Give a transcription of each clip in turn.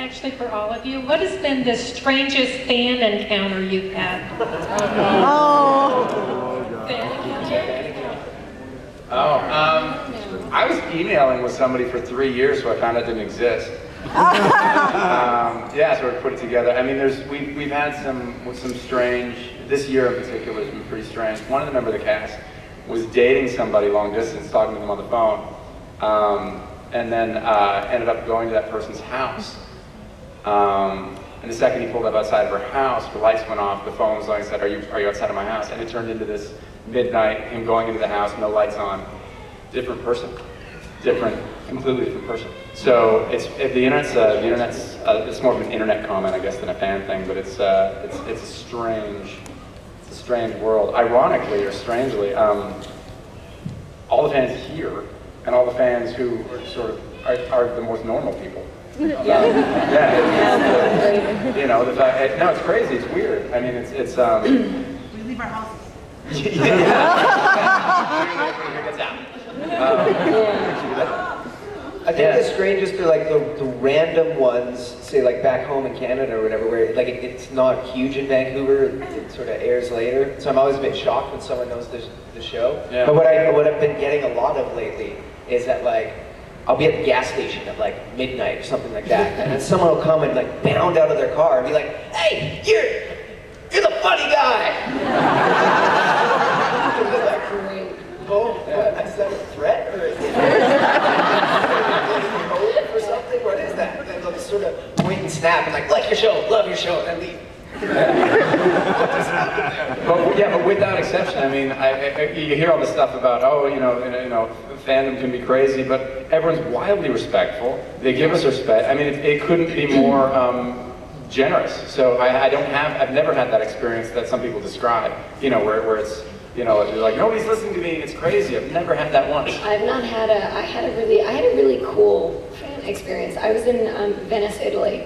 actually for all of you. What has been the strangest fan encounter you've had? Fan encounter? I was emailing with somebody for 3 years, so I found out didn't exist. Yeah, so we put it together. I mean, we've had some strange. This year in particular has been pretty strange. One of the members of the cast was dating somebody long distance, talking to them on the phone, and then ended up going to that person's house. And the second he pulled up outside of her house, the lights went off, the phone was on, and said, are you outside of my house? And it turned into this midnight, him going into the house, no lights on, different person, completely different person. So the internet's it's more of an internet comment, I guess, than a fan thing, but it's a strange world. Ironically or strangely, all the fans here and all the fans who are sort of are the most normal people. You know, the fact, no, it's crazy. It's weird. I mean, it's. We leave our houses. I think the strangest are like the random ones, say like back home in Canada or whatever, where like it's not huge in Vancouver, it sort of airs later. So I'm always a bit shocked when someone knows the show. Yeah. But what I've been getting a lot of lately is that like, I'll be at the gas station at like midnight or something like that, and then someone will come and like bound out of their car and be like, "Hey, you're the funny guy." Oh, what? Is that a threat or is it or something? What is that? And then they'll just sort of point and snap and like your show, love your show, and then leave. But without exception, I mean, you hear all this stuff about, you know, fandom can be crazy, but everyone's wildly respectful. They give us respect. I mean, it couldn't be more generous. So I've never had that experience that some people describe. You know, where it's, you know, they're like, nobody's listening to me. It's crazy. I've never had that once. I've not had I had a really cool fan experience. I was in Venice, Italy.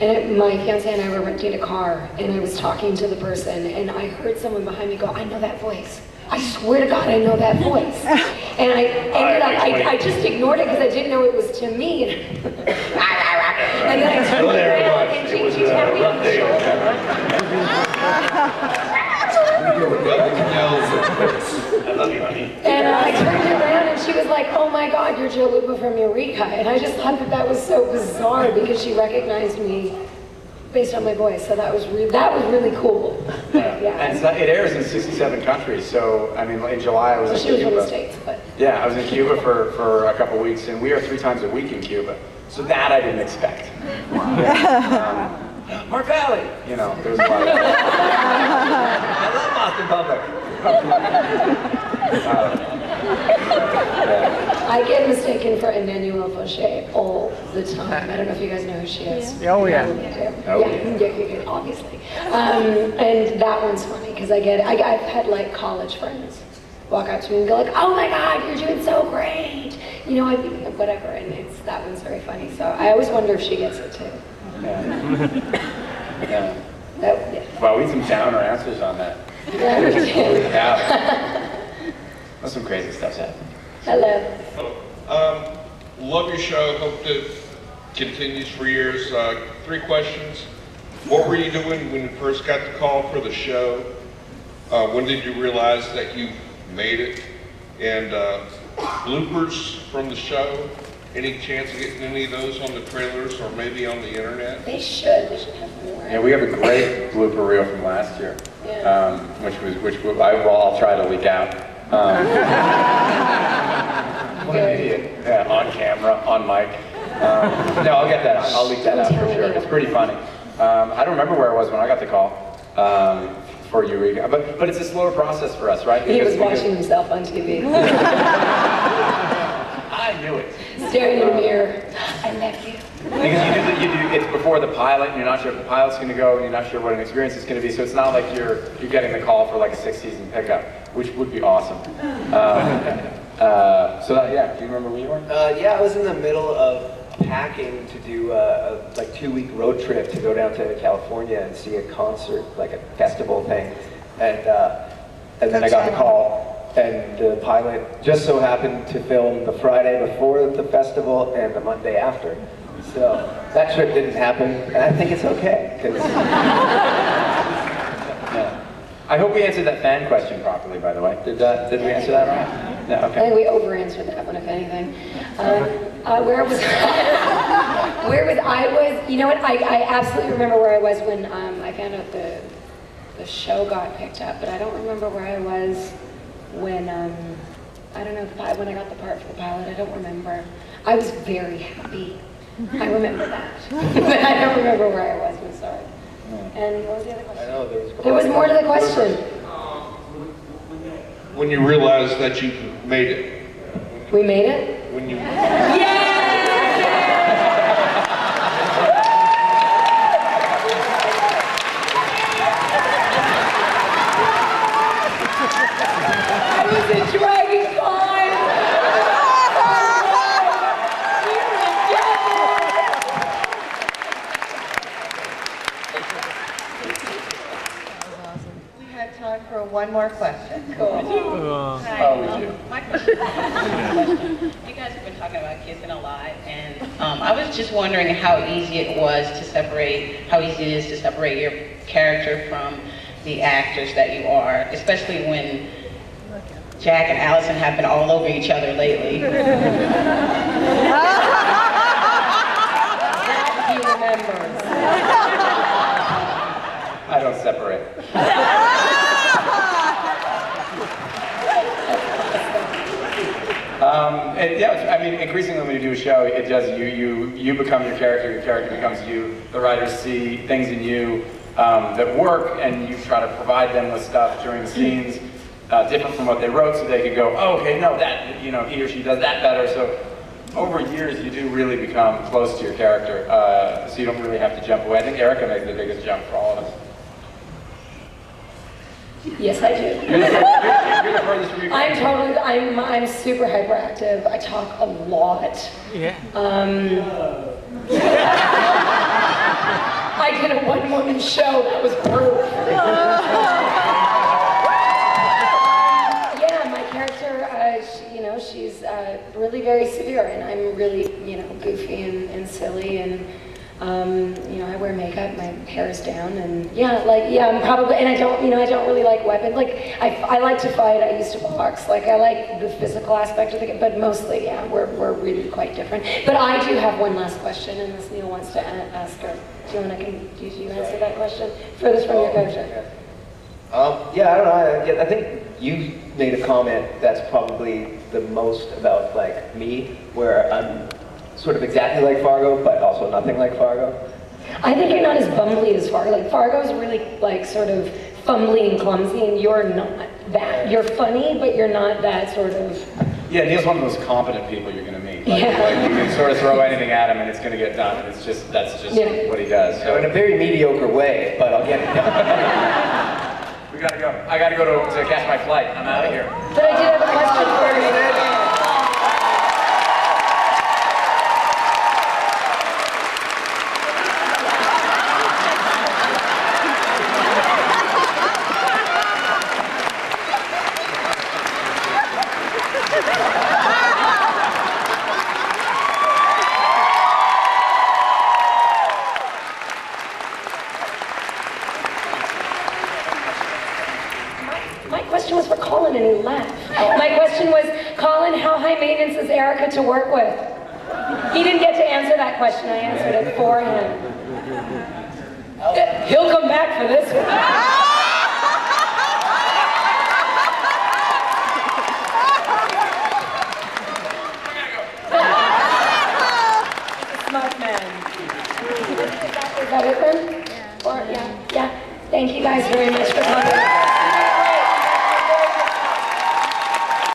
And my fiance and I were renting a car, and I was talking to the person, and I heard someone behind me go, "I know that voice. I swear to God, I know that voice." And I ended up, I just ignored it because I didn't know it was to me. And then I turned around, and she tapped me on the I love you, honey. And I turned around and she was like, "Oh my God, you're Joe Lupa from Eureka." And I just thought that was so bizarre because she recognized me based on my voice. So that was really cool. Yeah. And it airs in 67 countries. So I mean, in July I was in Cuba. She was from the States, but yeah, I was in Cuba for a couple weeks, and we are 3 times a week in Cuba. So that I didn't expect. Mark Valley, you know, there was a lot of that. I love Boston Public. I get mistaken for Emmanuelle Fauché all the time. I don't know if you guys know who she is. Yeah. Oh yeah. Yeah, obviously. And that one's funny because I've had like college friends walk up to me and go like, "Oh my God, you're doing so great," you know, whatever, and that one's very funny. So I always wonder if she gets it too. Yeah. Wow, we had some downer answers on that. Yeah. That's some crazy stuff's happening. Hello. Love your show. Hope it continues for years. 3 questions. What were you doing when you first got the call for the show? When did you realize that you made it? And bloopers from the show. Any chance of getting any of those on the trailers or maybe on the internet? They should have more. Yeah, we have a great blooper reel from last year, which I'll try to leak out. What an idiot! Yeah, on camera, on mic. No, I'll get that out. I'll leak that out for sure. It's pretty funny. I don't remember where I was when I got the call for Eureka, but it's a slower process for us, right? He was watching himself on TV. I knew it. Staring in the mirror. I love you. Because you do, it's before the pilot, and you're not sure if the pilot's going to go, and you're not sure what an experience it's going to be, so it's not like you're getting the call for like a 6-season pickup, which would be awesome. Yeah, do you remember where you were? Yeah, I was in the middle of packing to do a like 2-week road trip to go down to California and see a concert, like a festival thing, and then I got the call. And the pilot just so happened to film the Friday before the festival and the Monday after. So that trip didn't happen, and I think it's okay, because... Yeah. I hope we answered that fan question properly, by the way. Did we answer that right? No, I okay. think we over-answered that one, if anything. Where was I? Where was I? You know what? I absolutely remember where I was when I found out the show got picked up, but I don't remember where I was when I don't know when I got the part for the pilot. I don't remember. I was very happy. I remember that, but I don't remember where I was. I'm sorry. And what was the other question? I know, There was more to the question. When you realized that you made it. We made it? When you... I was at DragonCon! We had time for one more question. Cool. Hi. Oh, we do. My question. You guys have been talking about kissing a lot, and I was just wondering how easy it is to separate your character from the actors that you are, especially when Jack and Allison have been all over each other lately. He remembers. I don't separate. Yeah, I mean, increasingly when you do a show, it does, you become your character becomes you. The writers see things in you that work, and you try to provide them with stuff during the scenes different from what they wrote, so they could go, oh, okay, no, that, you know, he or she does that better. So over years, you do really become close to your character, so you don't really have to jump away. I think Eureka makes the biggest jump for all of us. Yes, I do. You're the furthest from your character. I'm super hyperactive. I talk a lot. Yeah. I did a one-woman show that was brutal. Yeah, my character, she's really very severe, and I'm really, goofy and silly, and I wear makeup, my hair is down, and I'm probably, and I don't really like weapons. Like, I like to fight, I used to box, like, I like the physical aspect of it, but mostly, yeah, we're really quite different. But I do have one last question, unless Neil wants to ask her. Do you answer that question? Furthest from your character. Yeah, I don't know, I think you made a comment that's probably the most about, like, me, where I'm sort of exactly like Fargo, but also nothing like Fargo. I think you're not as bumbly as Fargo. Like, Fargo's really, like, sort of fumbly and clumsy, and you're not that. You're funny, but you're not that sort of... Yeah, Neil's one of the most competent people you're going to meet. Like, Yeah. like, you can sort of throw anything at him and it's going to get done. That's just what he does. So in a very mediocre way, but I'll get it done. We gotta go. I gotta go to catch my flight. I'm out of here. But I did have a question for you. My question was for Colin, and he left. My question was, Colin, how high maintenance is Eureka to work with? He didn't get to answer that question. I answered it for him. He'll come back for this one. Smart man. Is that it then? Yeah. Yeah. Thank you guys very much for coming.